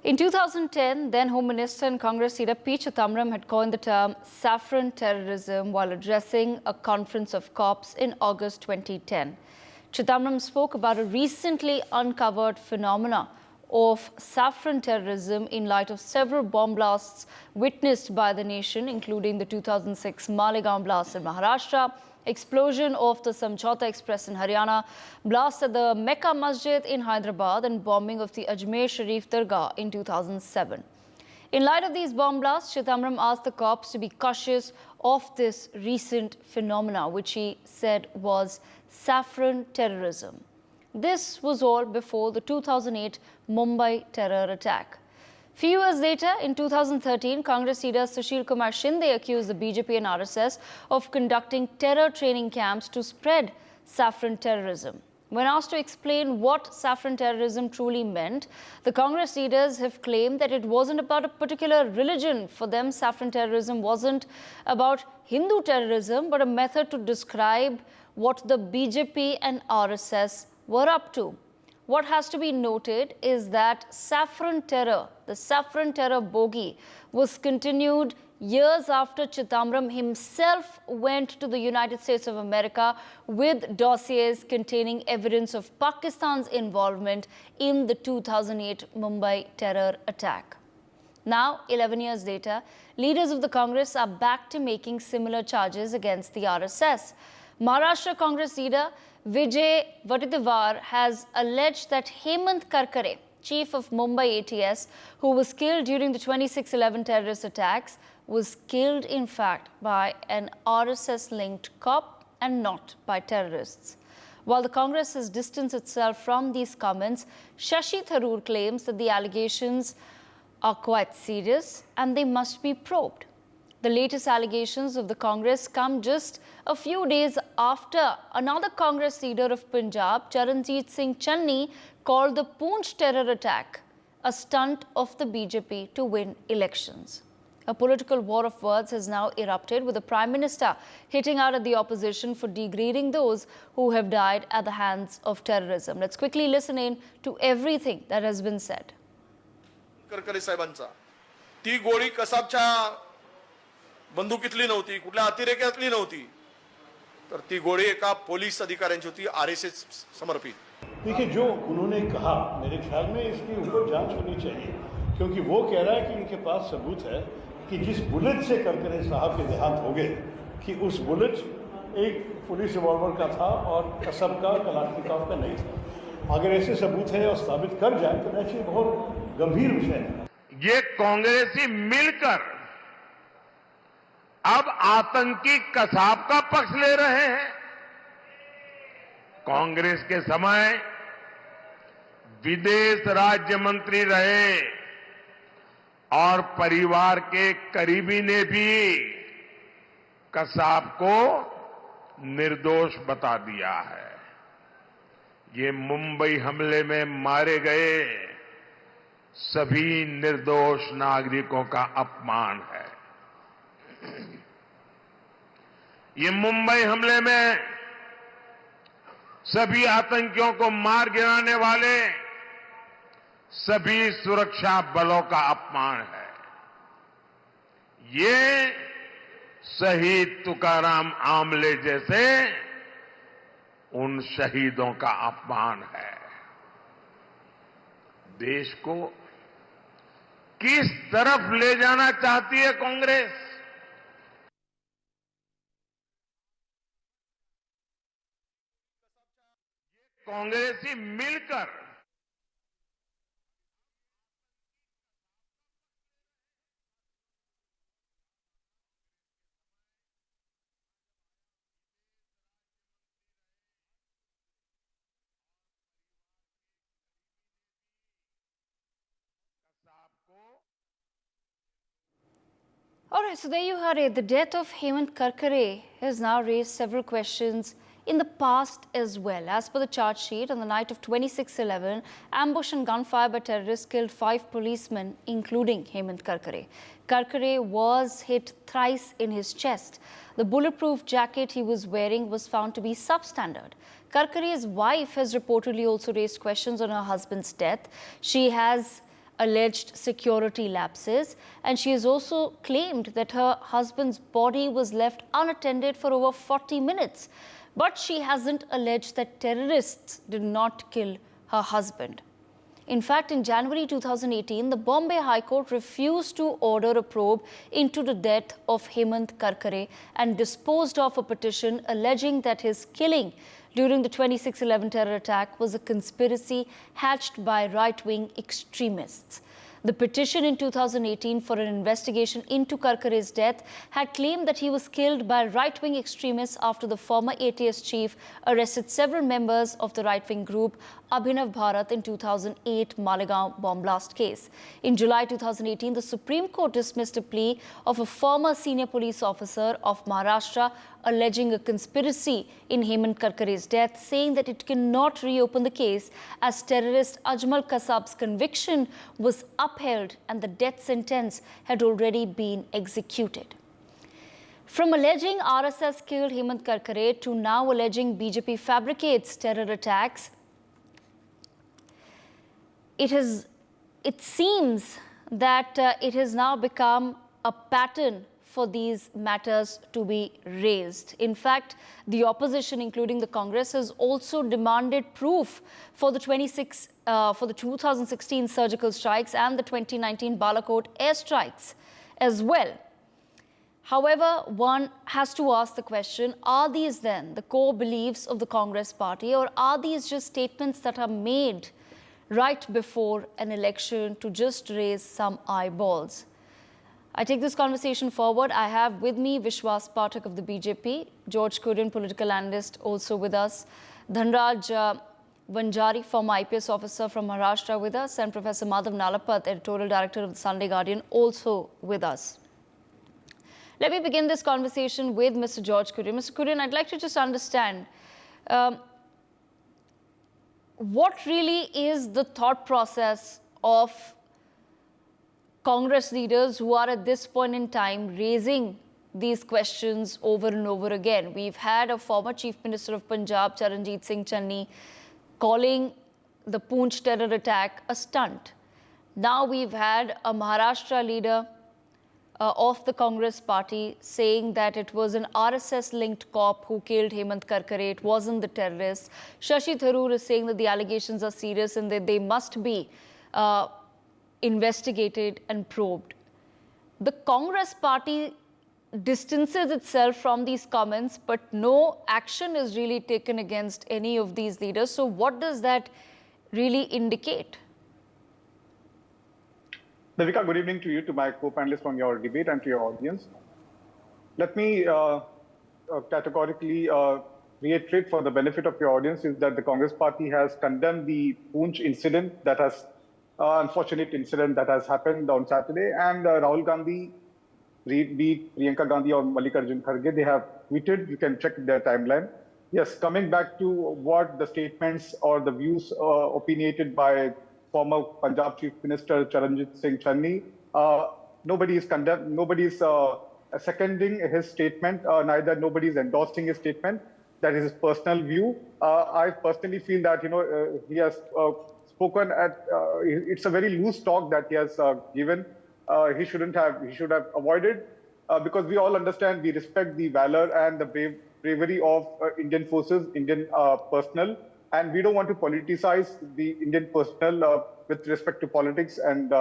In 2010, then Home Minister and Congress leader P. Chidambaram had coined the term saffron terrorism while addressing a conference of cops in August 2010. Chidambaram spoke about a recently uncovered phenomena of saffron terrorism in light of several bomb blasts witnessed by the nation, including the 2006 Malegaon blast in Maharashtra, explosion of the Samjhauta Express in Haryana, blast at the Mecca Masjid in Hyderabad, and bombing of the Ajmer Sharif Dargah in 2007. In light of these bomb blasts, Chidambaram asked the cops to be cautious of this recent phenomena, which he said was saffron terrorism. This was all before the 2008 Mumbai terror attack. Few years later, in 2013, Congress leader Sushil Kumar Shinde accused the BJP and RSS of conducting terror training camps to spread saffron terrorism. When asked to explain what saffron terrorism truly meant, the Congress leaders have claimed that it wasn't about a particular religion. For them, saffron terrorism wasn't about Hindu terrorism, but a method to describe what the BJP and RSS were up to. What has to be noted is that saffron terror, the saffron terror bogey, was continued years after Chidambaram himself went to the United States of America with dossiers containing evidence of Pakistan's involvement in the 2008 Mumbai terror attack. Now, 11 years later, leaders of the Congress are back to making similar charges against the RSS. Maharashtra Congress leader Vijay Vatidivar has alleged that Hemant Karkare, chief of Mumbai ATS, who was killed during the 26/11 terrorist attacks, was killed in fact by an RSS-linked cop and not by terrorists. While the Congress has distanced itself from these comments, Shashi Tharoor claims that the allegations are quite serious and they must be probed. The latest allegations of the Congress come just a few days after another Congress leader of Punjab, Charanjit Singh Channi, called the Poonch terror attack a stunt of the BJP to win elections. A political war of words has now erupted, with the Prime Minister hitting out at the opposition for degrading those who have died at the hands of terrorism. Let's quickly listen in to everything that has been said. ती गोळी कसाबच्या बंदुकीतली नव्हती, कुठल्या अतिरेक्यातली नव्हती, तर ती गोळी एका police अधिकाऱ्यांची होती, आरएसएस समर्पित. देखिए, जो उन्होंने कहा, मेरे ख्याल में इसके ऊपर जांच होनी चाहिए, क्योंकि वो कह रहा है कि इनके पास सबूत है कि जिस बुलेट से करकरे साहब के देहांत हो गए, कि उस बुलेट एक पुलिस रिवॉल्वर का था और कसब का, कलाश्निकोव का नहीं था. अगर ऐसे सबूत है और साबित कर जाए तो नेचुरली बहुत गंभीर विषय है. ये कांग्रेसी मिलकर अब आतंकी कसाब का पक्ष ले रहे हैं. कांग्रेस के समय विदेश राज्य मंत्री रहे और परिवार के करीबी ने भी कसाब को निर्दोष बता दिया है. ये मुंबई हमले में मारे गए सभी निर्दोष नागरिकों का अपमान है. ये मुंबई हमले में सभी आतंकियों को मार गिराने वाले सभी सुरक्षा बलों का अपमान है. ये शहीद तुकाराम आमले जैसे उन शहीदों का अपमान है. देश को किस तरफ ले जाना चाहती है कांग्रेस? कांग्रेसी मिलकर All right, so there you heard it. The death of Hemant Karkare has now raised several questions in the past as well. As per the charge sheet, on the night of 26/11, ambush and gunfire by terrorists killed 5 policemen, including Hemant Karkare. Karkare was hit thrice in his chest. The bulletproof jacket he was wearing was found to be substandard. Karkare's wife has reportedly also raised questions on her husband's death. She has alleged security lapses, and she has also claimed that her husband's body was left unattended for over 40 minutes. But she hasn't alleged that terrorists did not kill her husband. In fact, in January 2018, the Bombay High Court refused to order a probe into the death of Hemant Karkare and disposed of a petition alleging that his killing during the 26/11 terror attack was a conspiracy hatched by right-wing extremists. The petition in 2018 for an investigation into Karkare's death had claimed that he was killed by right-wing extremists after the former ATS chief arrested several members of the right-wing group Abhinav Bharat in 2008 Malegaon bomb blast case. In July 2018, the Supreme Court dismissed a plea of a former senior police officer of Maharashtra alleging a conspiracy in Hemant Karkare's death, saying that it cannot reopen the case as terrorist Ajmal Kasab's conviction was upheld and the death sentence had already been executed. From alleging RSS killed Hemant Karkare to now alleging BJP fabricates terror attacks, it seems that it has now become a pattern for these matters to be raised. In fact, the opposition, including the Congress, has also demanded proof for the 2016 surgical strikes and the 2019 Balakot airstrikes as well. However, one has to ask the question, are these then the core beliefs of the Congress party, or are these just statements that are made right before an election to just raise some eyeballs? I take this conversation forward. I have with me Vishwas Pathak of the BJP, George Kurian, political analyst, also with us, Dhanraj Vanjari, former IPS officer from Maharashtra, with us, and Professor Madhav Nalapat, editorial director of the Sunday Guardian, also with us. Let me begin this conversation with Mr. George Kurian. Mr. Kurian, I'd like to just understand what really is the thought process of Congress leaders who are at this point in time raising these questions over and over again. We've had a former Chief Minister of Punjab, Charanjit Singh Channi, calling the Poonch terror attack a stunt. Now we've had a Maharashtra leader of the Congress party saying that it was an RSS-linked cop who killed Hemant Karkare, it wasn't the terrorists. Shashi Tharoor is saying that the allegations are serious and that they must be investigated and probed. The Congress party distances itself from these comments, but no action is really taken against any of these leaders. So what does that really indicate? Devika, good evening to you, to my co-panelists on your debate, and to your audience. Let me categorically reiterate for the benefit of your audience is that the Congress party has condemned the Poonch incident, that has unfortunate incident that has happened on Saturday, and Rahul Gandhi, be Priyanka Gandhi or Mallikarjun Kharge, they have tweeted. You can check their timeline. Yes, coming back to what the statements or the views opinionated by former Punjab Chief Minister Charanjit Singh Channi, nobody is condemned, nobody is seconding his statement, neither nobody is endorsing his statement. That is his personal view. I personally feel that he has spoken at. It's a very loose talk that he has given. He should have avoided, because we all understand, we respect the valor and the bravery of Indian forces, Indian personnel, and we don't want to politicize the Indian personnel with respect to politics and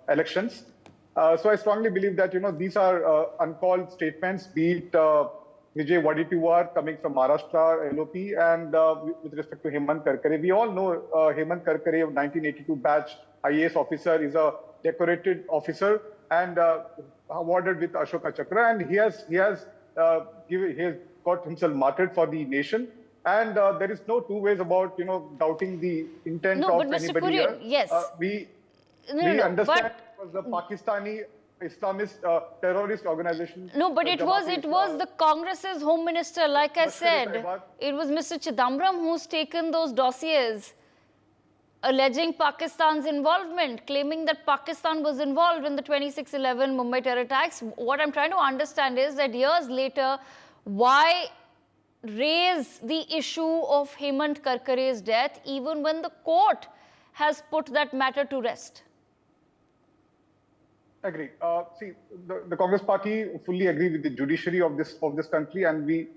elections. So I strongly believe that these are uncalled statements, be it Vijay Waditiwar coming from Maharashtra LOP, and with respect to Hemant Karkare. We all know Hemant Karkare of 1982 batch IAS officer is a decorated officer and awarded with Ashoka Chakra, and he has got himself martyred for the nation. And there is no two ways about doubting the intent of anybody here. Yes. We understand it was the Pakistani Islamist terrorist organization. No, but it was the Congress's Home Minister, like I said. It was Mr. Chidambaram who's taken those dossiers alleging Pakistan's involvement, claiming that Pakistan was involved in the 26/11 Mumbai terror attacks. What I'm trying to understand is that years later, why raise the issue of Hemant Karkare's death even when the court has put that matter to rest? Agree. See, the Congress Party fully agree with the judiciary of this country, and we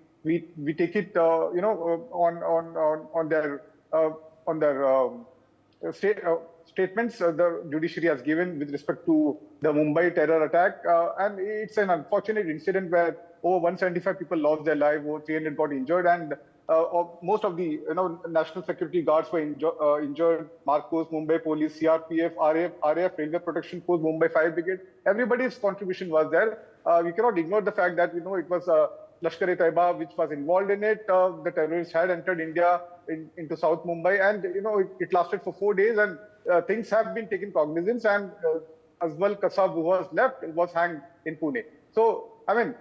take it, on their statements the judiciary has given with respect to the Mumbai terror attack, and it's an unfortunate incident where over 175 people lost their life, over 300 got injured, and most of the national security guards were injured. Marcos, Mumbai Police, CRPF, RAF, Railway Protection Force, Mumbai Fire Brigade. Everybody's contribution was there. We cannot ignore the fact that it was Lashkar-e-Taiba which was involved in it. The terrorists had entered India into South Mumbai, and it lasted for 4 days, and things have been taken cognizance. And Azwal Kasab, who was left, was hanged in Pune. So I mean.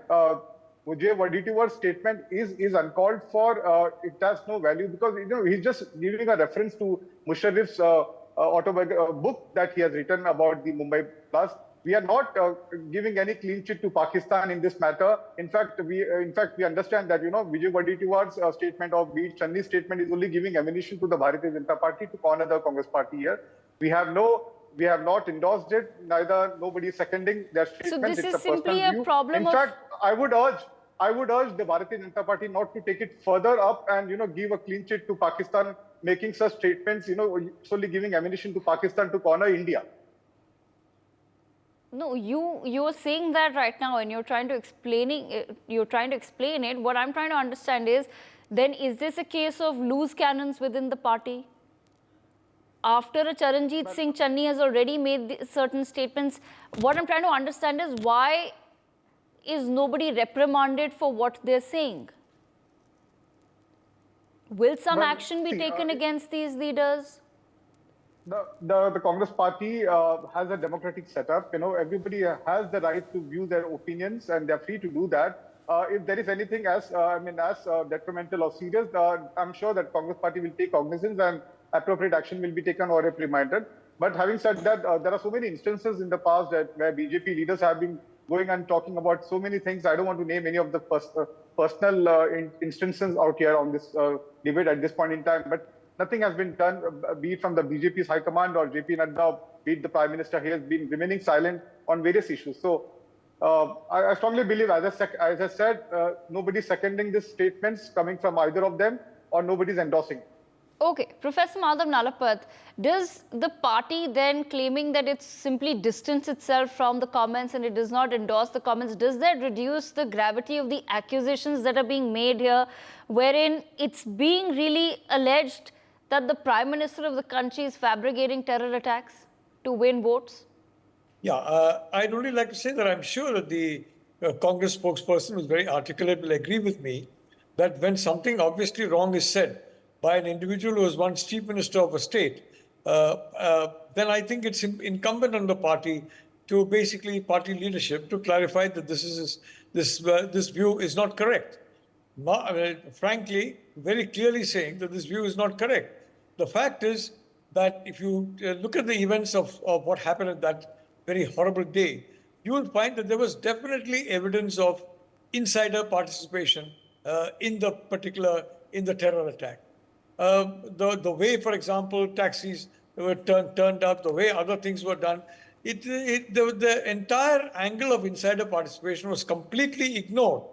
Mujhe Waditiwar's statement is uncalled for. It has no value because he's just giving a reference to Musharraf's book that he has written about the Mumbai blast. We are not giving any clean sheet to Pakistan in this matter. In fact, we understand that Vijay Waditiwar's statement or Beat Chandi's statement is only giving ammunition to the Bharatiya Janata Party to corner the Congress Party here. We have not endorsed it. Neither nobody is seconding their statement. So this is simply a problem. In fact, I would urge the Bharatiya Janata Party not to take it further up and give a clean sheet to Pakistan, making such statements, solely giving ammunition to Pakistan to corner India. No, you're saying that right now, and you're trying to explain it. What I'm trying to understand is, then is this a case of loose cannons within the party? After a Charanjit Singh Channi has already made certain statements, what I'm trying to understand is why is nobody reprimanded for what they're saying? Will some action be taken against these leaders? The Congress Party has a democratic setup. Everybody has the right to view their opinions, and they're free to do that. If there is anything as detrimental or serious, I'm sure that Congress Party will take cognizance and appropriate action will be taken or reprimanded. But having said that, there are so many instances in the past where BJP leaders have been going and talking about so many things. I don't want to name any of the personal instances out here on this debate at this point in time, but nothing has been done, be it from the BJP's High Command or JP Nadda, be it the Prime Minister. He has been remaining silent on various issues. So I strongly believe, as I said, nobody's seconding these statements coming from either of them, or nobody's endorsing. Okay, Professor Madhav Nalapat, does the party then, claiming that it's simply distanced itself from the comments and it does not endorse the comments, does that reduce the gravity of the accusations that are being made here, wherein it's being really alleged that the Prime Minister of the country is fabricating terror attacks to win votes? Yeah, I'd only like to say that I'm sure that the Congress spokesperson was very articulate, will agree with me that when something obviously wrong is said by an individual who was once Chief Minister of a state, then I think it's incumbent on the party to basically party leadership to clarify that this view is not correct. Frankly, very clearly saying that this view is not correct. The fact is that if you look at the events of what happened at that very horrible day, you will find that there was definitely evidence of insider participation in the terror attack. The way, for example, taxis were turned up, the way other things were done, the entire angle of insider participation was completely ignored.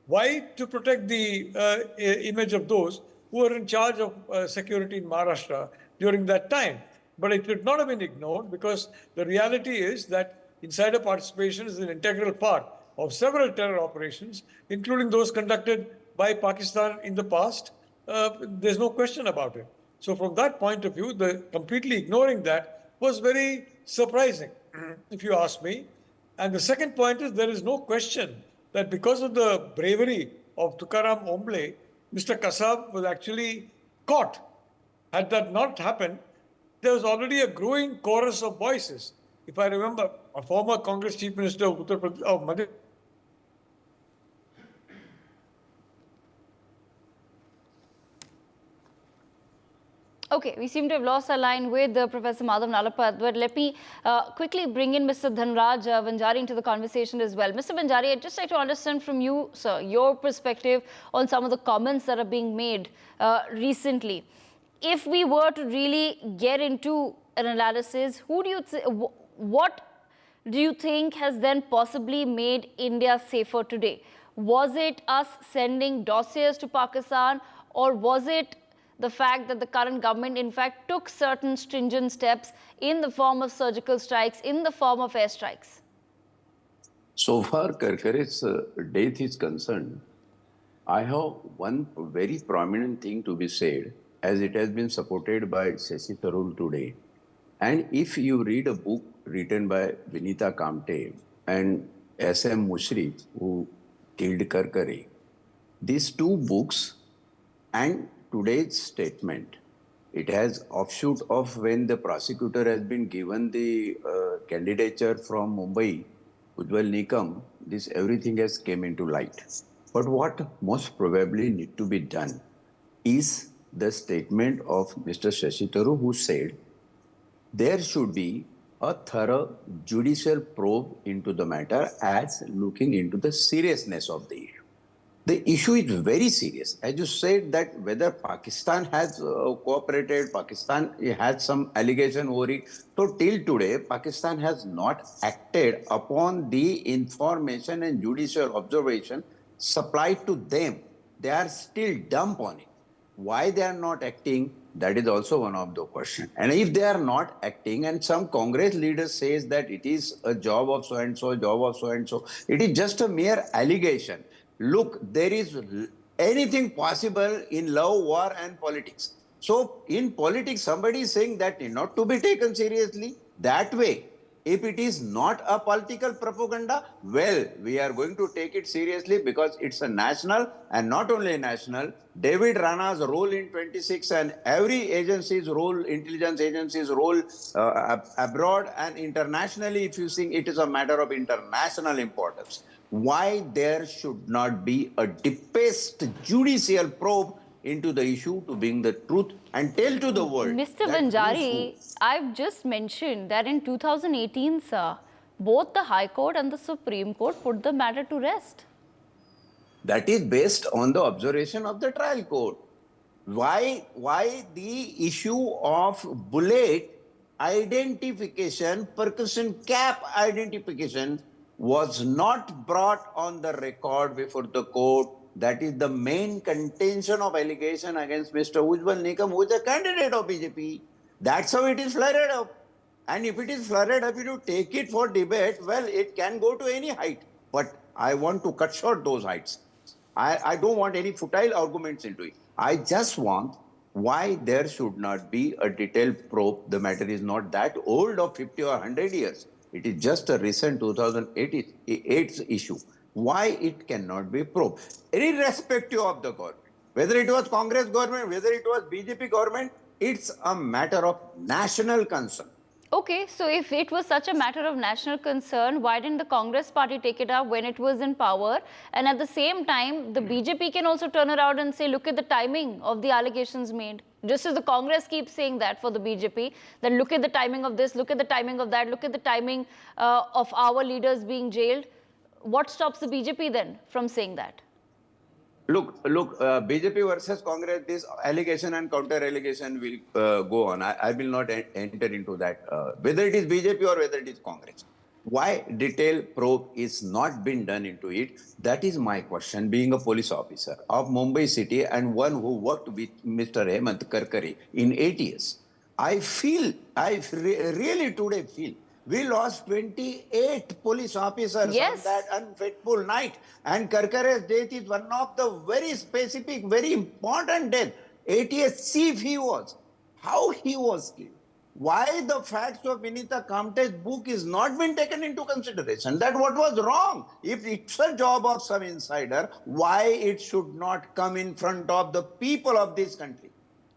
Why? To protect the image of those who were in charge of security in Maharashtra during that time. But it should not have been ignored, because the reality is that insider participation is an integral part of several terror operations, including those conducted by Pakistan in the past. There's no question about it. So from that point of view, the completely ignoring that was very surprising, if you ask me. And the second point is, there is no question that because of the bravery of Tukaram Omble, Mr. Kasab was actually caught. Had that not happened, there was already a growing chorus of voices. If I remember, a former Congress Chief Minister of Madhya. Okay, we seem to have lost our line with Professor Madhav Nalapat, but let me quickly bring in Mr. Dhanraj Vanjari into the conversation as well. Mr. Vanjari, I'd just like to understand from you, sir, your perspective on some of the comments that are being made recently. If we were to really get into an analysis, who do you what do you think has then possibly made India safer today? Was it us sending dossiers to Pakistan, or was it the fact that the current government in fact took certain stringent steps in the form of surgical strikes, in the form of airstrikes? So far, Karkare's death is concerned, I have one very prominent thing to be said, as it has been supported by Shashi Tharoor today. And if you read a book written by Vinita Kamte and S.M. Mushrif, who killed Karkare, these two books and today's statement, it has offshoot of when the prosecutor has been given the candidature from Mumbai, Ujjwal Nikam, this everything has came into light. But what most probably need to be done is the statement of Mr. Shashi Tharoor, who said there should be a thorough judicial probe into the matter as looking into the seriousness of the issue. The issue is very serious. As you said that whether Pakistan has cooperated, Pakistan has some allegation over it. So till today, Pakistan has not acted upon the information and judicial observation supplied to them. They are still dumb on it. Why they are not acting, that is also one of the questions. And if they are not acting, and some Congress leader says that it is a job of so-and-so, job of so-and-so, it is just a mere allegation. Look, there is anything possible in love, war and politics. So in politics, somebody is saying that not to be taken seriously that way. If it is not a political propaganda, well, we are going to take it seriously because it's a national and not only national. David Rana's role in 26 and every agency's role, intelligence agency's role abroad and internationally, if you think it is a matter of international importance. Why there should not be a depaced judicial probe into the issue to bring the truth and tell to the world. Mr. Vanjari, I've just mentioned that in 2018, sir, both the High Court and the Supreme Court put the matter to rest. That is based on the observation of the trial court. Why the issue of bullet identification, percussion cap identification was not brought on the record before the court. That is the main contention of allegation against Mr. Ujjwal Nikam, who is a candidate of BJP. That's how it is flared up. And if it is flared up, if you take it for debate, well, it can go to any height. But I want to cut short those heights. I don't want any futile arguments into it. I just want why there should not be a detailed probe. The matter is not that old of 50 or 100 years. It is just a recent 2008 issue. Why it cannot be probed, irrespective of the government. Whether it was Congress government, whether it was BJP government, it's a matter of national concern. Okay, so if it was such a matter of national concern, why didn't the Congress party take it up when it was in power? And at the same time, the BJP can also turn around and say, look at the timing of the allegations made. Just as the Congress keeps saying that for the BJP, then look at the timing of this, look at the timing of that, look at the timing of our leaders being jailed. What stops the BJP then from saying that? Look, BJP versus Congress, this allegation and counter-allegation will go on. I will not enter into that, whether it is BJP or whether it is Congress. Why detailed probe is not been done into it, that is my question, being a police officer of Mumbai city and one who worked with Mr. Hemant Karkare in 8 years. I really today feel we lost 28 police officers on that unfaithful night. And Karkare's death is one of the very specific, very important death. 8 years chief he was. How he was killed. Why the facts of Vinita Kamte's book is not been taken into consideration? That what was wrong? If it's a job of some insider, why it should not come in front of the people of this country?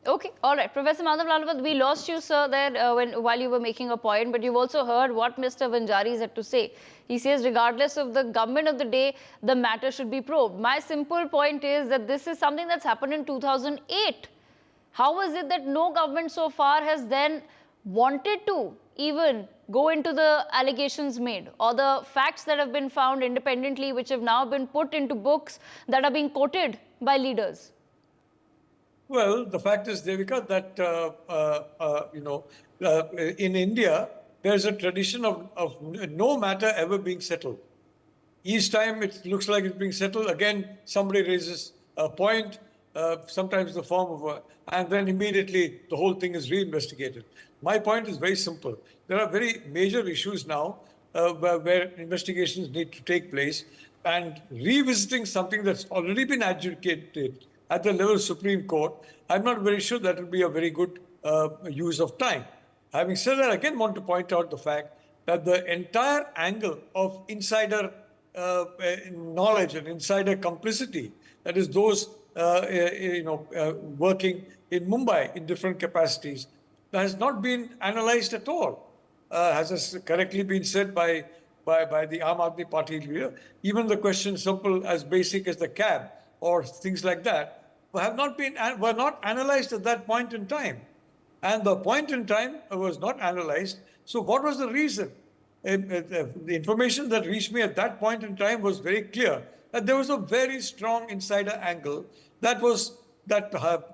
Okay, all right. Professor Madhav Lalwat, we lost you, sir, there while you were making a point, but you've also heard what Mr. Vanjari had to say. He says, regardless of the government of the day, the matter should be probed. My simple point is that this is something that's happened in 2008. How is it that no government so far has then wanted to even go into the allegations made or the facts that have been found independently, which have now been put into books that are being quoted by leaders? Well, the fact is, Devika, that, in India, there's a tradition of no matter ever being settled. Each time it looks like it's being settled, again, somebody raises a point, sometimes in the form of and then immediately the whole thing is reinvestigated. My point is very simple. There are very major issues now where investigations need to take place, and revisiting something that's already been adjudicated at the level of Supreme Court, I'm not very sure that will be a very good use of time. Having said that, I again want to point out the fact that the entire angle of insider knowledge and insider complicity, that is those working in Mumbai in different capacities, that has not been analyzed at all. Has correctly been said by the Aam Aadmi Party leader. Even the question simple as basic as the cab or things like that were not analyzed at that point in time. And the point in time was not analyzed. So what was the reason? The information that reached me at that point in time was very clear that there was a very strong insider angle that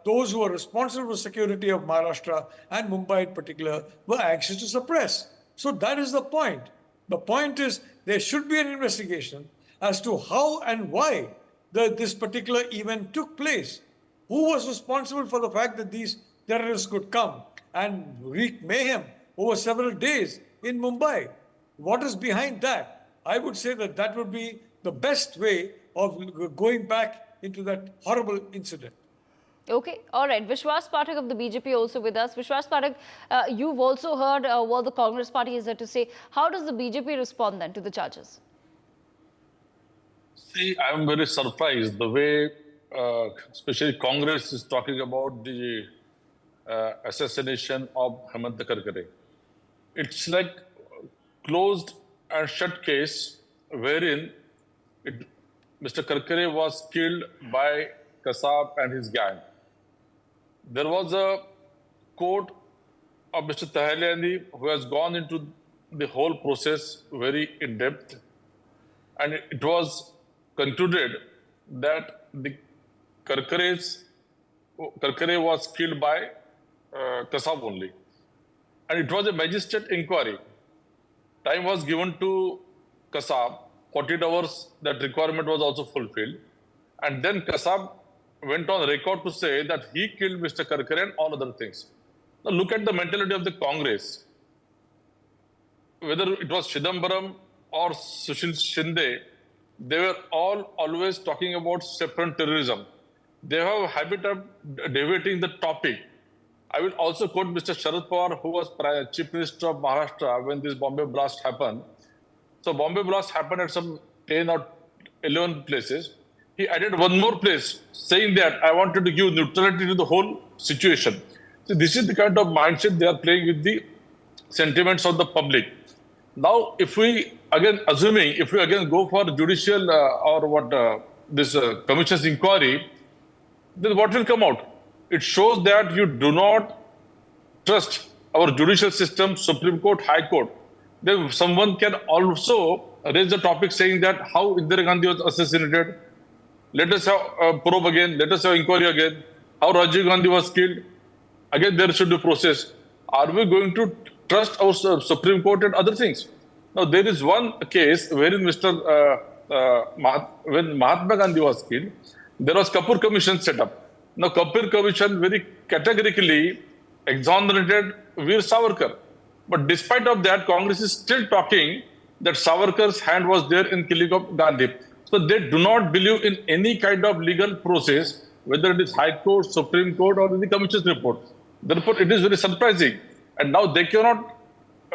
those who were responsible for security of Maharashtra and Mumbai in particular were anxious to suppress. So that is the point. The point is there should be an investigation as to how and why this particular event took place. Who was responsible for the fact that these terrorists could come and wreak mayhem over several days in Mumbai? What is behind that? I would say that would be the best way of going back into that horrible incident. Okay, all right. Vishwas Pathak of the BJP also with us. Vishwas Pathak, you've also heard what the Congress party is there to say. How does the BJP respond then to the charges? See, I'm very surprised the way, especially Congress is talking about the assassination of Hemant Karkare. It's like closed and shut case wherein Mr. Karkare was killed by Kasab and his gang. There was a quote of Mr. Tahiliani who has gone into the whole process very in depth, and it was concluded that the Karkare was killed by Kasab only, and it was a magistrate inquiry. Time was given to Kasab, 48 hours, that requirement was also fulfilled. And then Kasab went on record to say that he killed Mr. Karkare and all other things. Now look at the mentality of the Congress. Whether it was Chidambaram or Sushil Shinde, they were all always talking about saffron terrorism. They have a habit of deviating the topic. I will also quote Mr. Sharad Pawar, who was Chief Minister of Maharashtra when this Bombay blast happened. So Bombay blast happened at some 10 or 11 places. He added one more place saying that I wanted to give neutrality to the whole situation. So this is the kind of mindset they are playing with the sentiments of the public. Now, if we again go for judicial this commission's inquiry, then what will come out? It shows that you do not trust our judicial system, Supreme Court, High Court. Then someone can also raise the topic saying that how Indira Gandhi was assassinated. Let us have a probe again. Let us have inquiry again. How Rajiv Gandhi was killed. Again, there should be process. Are we going to trust our Supreme Court and other things? Now, there is one case wherein when Mahatma Gandhi was killed, there was Kapoor Commission set up. Now, Kapoor Commission very categorically exonerated Veer Savarkar. But despite of that, Congress is still talking that Savarkar's hand was there in killing of Gandhi. So they do not believe in any kind of legal process, whether it is High Court, Supreme Court, or the Commission's report. Therefore, it is very surprising. And now they cannot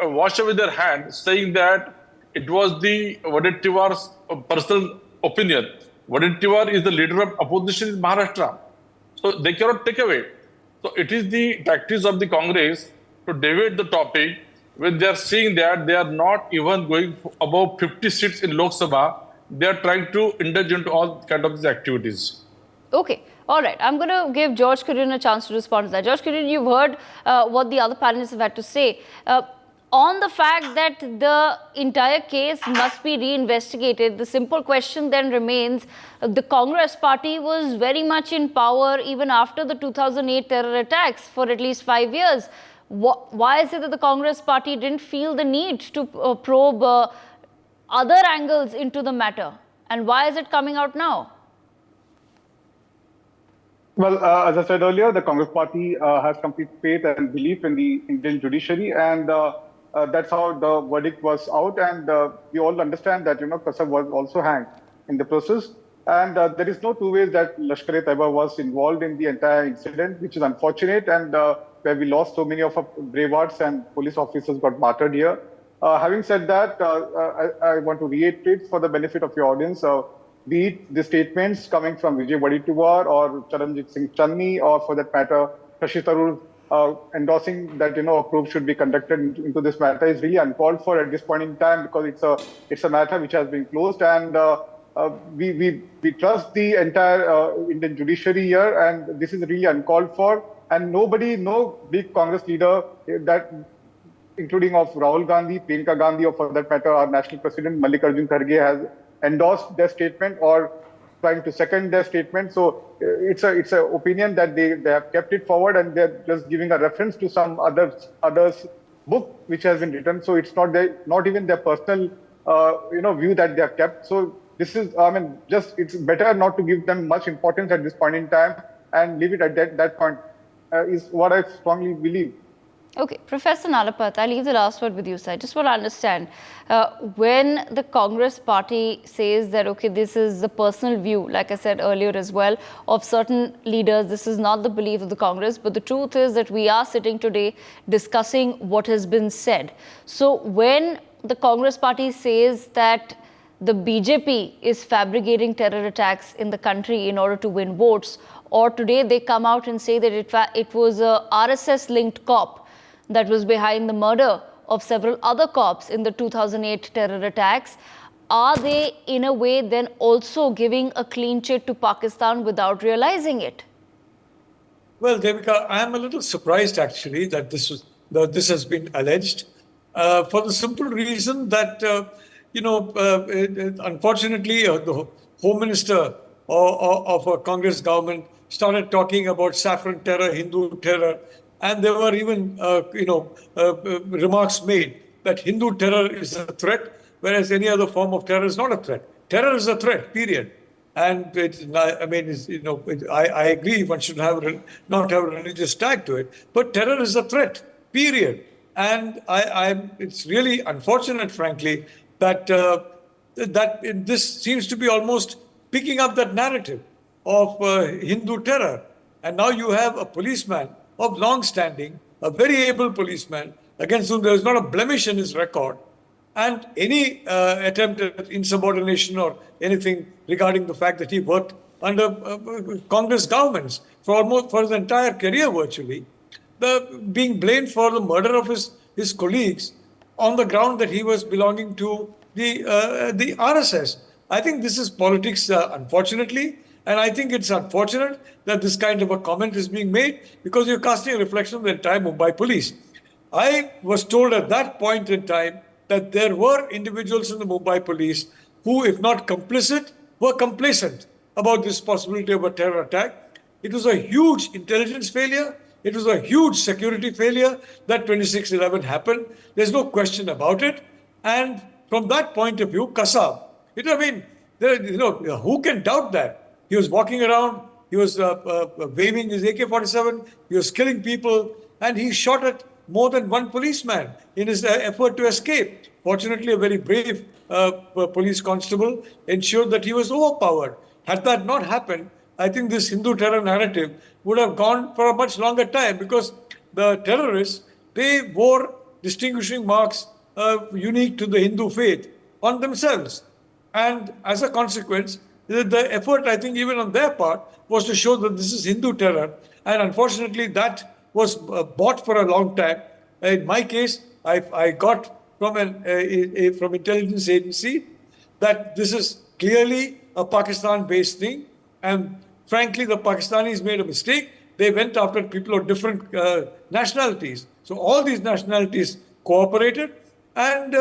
wash away their hand saying that it was the Wadettiwar's personal opinion. Wadettiwar is the leader of opposition in Maharashtra. So they cannot take away. So it is the tactics of the Congress to deviate the topic when they are seeing that they are not even going above 50 seats in Lok Sabha. They are trying to indulge into all kind of these activities. Okay. All right. I'm going to give George Kurian a chance to respond to that. George Kurian, you've heard what the other panelists have had to say. On the fact that the entire case must be reinvestigated, the simple question then remains, the Congress party was very much in power even after the 2008 terror attacks for at least 5 years. Why is it that the Congress party didn't feel the need to probe other angles into the matter? And why is it coming out now? Well, as I said earlier, the Congress party has complete faith and belief in the Indian judiciary, and that's how the verdict was out. And we all understand that, Kasab was also hanged in the process. And there is no two ways that Lashkar-e-Taiba was involved in the entire incident, which is unfortunate, and where we lost so many of our bravehearts and police officers got martyred here. Having said that, I want to reiterate for the benefit of your audience, be it the statements coming from Vijay Wadituwar or Charanjit Singh Channi, or for that matter, Shashi Tharoor endorsing that a probe should be conducted into this matter, is really uncalled for at this point in time, because it's a matter which has been closed, and we trust the entire Indian judiciary here, and this is really uncalled for. And nobody, no big Congress leader that, including of Rahul Gandhi, Priyanka Gandhi, or for that matter, our national president Mallikarjun Kharge, has endorsed their statement or trying to second their statement. So it's a opinion that they have kept it forward, and they're just giving a reference to some others book which has been written. So it's not even their personal view that they have kept. So this is, it's better not to give them much importance at this point in time and leave it at that point, is what I strongly believe. Okay, Professor Nalapat, I'll leave the last word with you, sir. I just want to understand, when the Congress party says that, okay, this is the personal view, like I said earlier as well, of certain leaders, this is not the belief of the Congress, but the truth is that we are sitting today discussing what has been said. So when the Congress party says that the BJP is fabricating terror attacks in the country in order to win votes, or today they come out and say that it was a RSS-linked cop that was behind the murder of several other cops in the 2008 terror attacks, are they in a way then also giving a clean chit to Pakistan without realizing it? Well, Devika, I am a little surprised actually that this has been alleged, for the simple reason that unfortunately the Home Minister of a Congress government started talking about saffron terror, Hindu terror, and there were even remarks made that Hindu terror is a threat, whereas any other form of terror is not a threat. Terror is a threat, period. And I agree one should not have a religious tag to it, but terror is a threat, period. And it's really unfortunate, frankly, that this seems to be almost picking up that narrative of Hindu terror. And now you have a policeman of long standing, a very able policeman, against whom there is not a blemish in his record, and any attempt at insubordination or anything regarding the fact that he worked under Congress governments for his entire career virtually, being blamed for the murder of his colleagues on the ground that he was belonging to the RSS. I think this is politics, unfortunately, and I think it's unfortunate that this kind of a comment is being made, because you're casting a reflection on the entire Mumbai police. I was told at that point in time that there were individuals in the Mumbai police who, if not complicit, were complacent about this possibility of a terror attack. It was a huge intelligence failure. It was a huge security failure that 26/11 happened. There's no question about it. And from that point of view, Kasab, who can doubt that? He was walking around, he was waving his AK-47, he was killing people, and he shot at more than one policeman in his effort to escape. Fortunately, a very brave police constable ensured that he was overpowered. Had that not happened, I think this Hindu terror narrative would have gone for a much longer time, because the terrorists, they wore distinguishing marks unique to the Hindu faith on themselves. And as a consequence, the effort, I think, even on their part, was to show that this is Hindu terror. And unfortunately, that was bought for a long time. In my case, I got from from intelligence agency that this is clearly a Pakistan-based thing. And frankly, the Pakistanis made a mistake. They went after people of different nationalities. So all these nationalities cooperated, and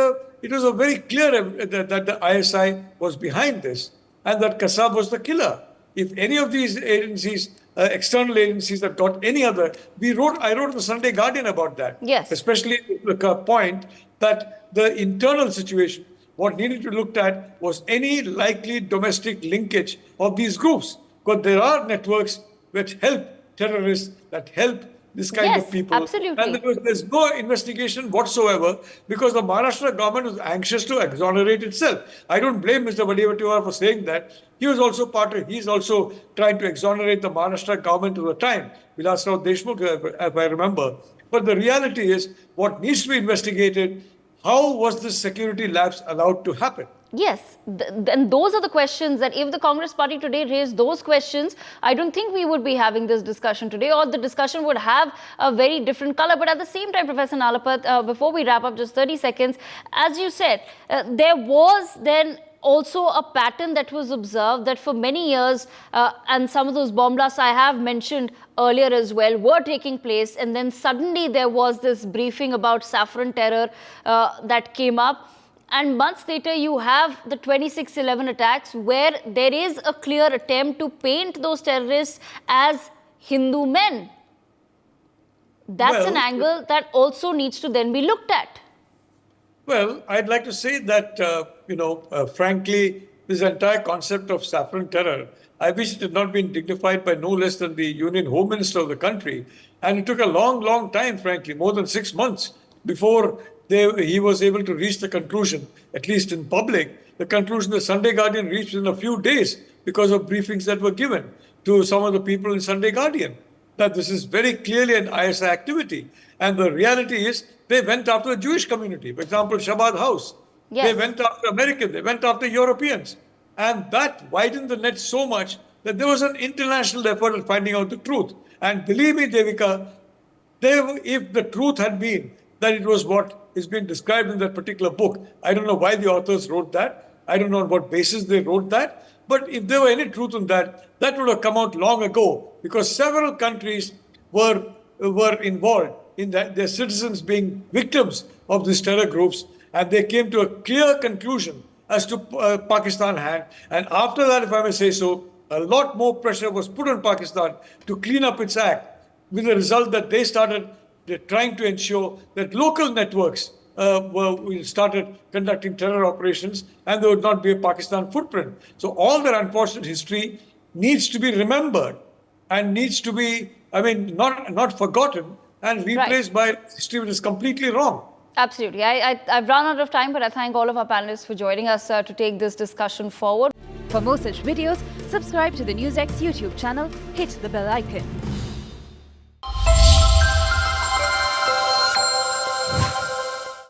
it was a very clear that the ISI was behind this, and that Kasab was the killer. If any of these agencies external agencies that got any other. I wrote in the Sunday Guardian about that. Yes. Especially the point that the internal situation, what needed to be looked at was any likely domestic linkage of these groups. Because there are networks which help terrorists, that help this kind of people. Absolutely. And there's no investigation whatsoever because the Maharashtra government was anxious to exonerate itself. I don't blame Mr. Badewatiwar for saying that. He's also trying to exonerate the Maharashtra government at the time, Vilasrao Deshmukh, if I remember. But the reality is, what needs to be investigated, how was this security lapse allowed to happen? Yes, and those are the questions that if the Congress party today raised those questions, I don't think we would be having this discussion today, or the discussion would have a very different color. But at the same time, Professor Nalapat, before we wrap up, just 30 seconds, as you said, there was then also a pattern that was observed that for many years, and some of those bomb blasts I have mentioned earlier as well were taking place, and then suddenly there was this briefing about saffron terror that came up. And months later, you have the 26/11 attacks where there is a clear attempt to paint those terrorists as Hindu men. That's an angle that also needs to then be looked at. Well, I'd like to say that, frankly, this entire concept of saffron terror, I wish it had not been dignified by no less than the Union Home Minister of the country. And it took a long, long time, frankly, more than 6 months before he was able to reach the conclusion, at least in public, the conclusion the Sunday Guardian reached in a few days because of briefings that were given to some of the people in Sunday Guardian, that this is very clearly an ISI activity. And the reality is they went after the Jewish community. For example, Shabbat House. Yes. They went after Americans. They went after Europeans. And that widened the net so much that there was an international effort at finding out the truth. And believe me, Devika, if the truth had been that it was what is being described in that particular book, I don't know why the authors wrote that. I don't know on what basis they wrote that. But if there were any truth in that, that would have come out long ago, because several countries were involved in that, their citizens being victims of these terror groups, and they came to a clear conclusion as to Pakistan had. And after that, if I may say so, a lot more pressure was put on Pakistan to clean up its act, with the result that they're trying to ensure that local networks started conducting terror operations, and there would not be a Pakistan footprint. So all that unfortunate history needs to be remembered and needs to be, not forgotten and replaced by history which is completely wrong. Absolutely. I've run out of time, but I thank all of our panelists for joining us to take this discussion forward. For more such videos, subscribe to the NewsX YouTube channel, hit the bell icon.